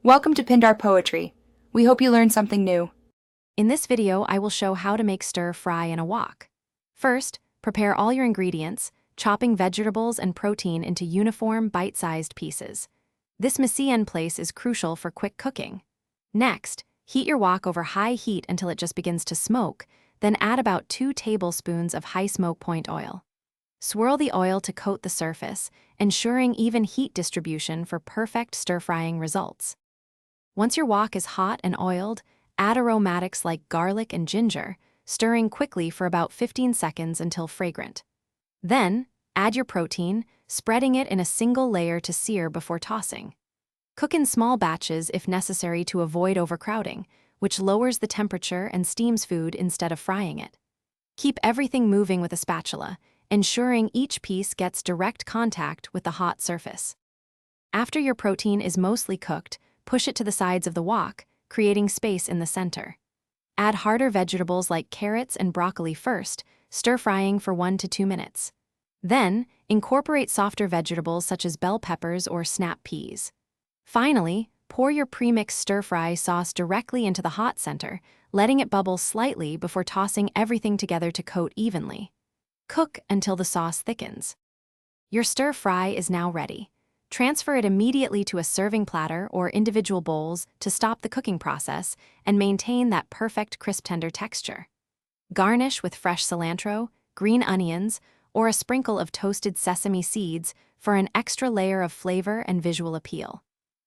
Welcome to Pindar Poetry. We hope you learned something new. In this video, I will show how to make stir-fry in a wok. First, prepare all your ingredients, chopping vegetables and protein into uniform, bite-sized pieces. This mise-en place is crucial for quick cooking. Next, heat your wok over high heat until it just begins to smoke, then add about 2 tablespoons of high smoke point oil. Swirl the oil to coat the surface, ensuring even heat distribution for perfect stir-frying results. Once your wok is hot and oiled, add aromatics like garlic and ginger, stirring quickly for about 15 seconds until fragrant. Then, add your protein, spreading it in a single layer to sear before tossing. Cook in small batches if necessary to avoid overcrowding, which lowers the temperature and steams food instead of frying it. Keep everything moving with a spatula, ensuring each piece gets direct contact with the hot surface. After your protein is mostly cooked, push it to the sides of the wok, creating space in the center. Add harder vegetables like carrots and broccoli first, stir-frying for 1 to 2 minutes. Then, incorporate softer vegetables such as bell peppers or snap peas. Finally, pour your pre-mixed stir-fry sauce directly into the hot center, letting it bubble slightly before tossing everything together to coat evenly. Cook until the sauce thickens. Your stir-fry is now ready. Transfer it immediately to a serving platter or individual bowls to stop the cooking process and maintain that perfect crisp tender texture. Garnish with fresh cilantro, green onions, or a sprinkle of toasted sesame seeds for an extra layer of flavor and visual appeal.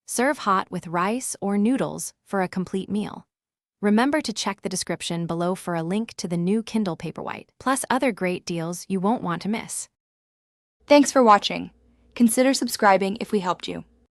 Serve hot with rice or noodles for a complete meal. Remember to check the description below for a link to the new Kindle Paperwhite, plus other great deals you won't want to miss. Thanks for watching. Consider subscribing if we helped you.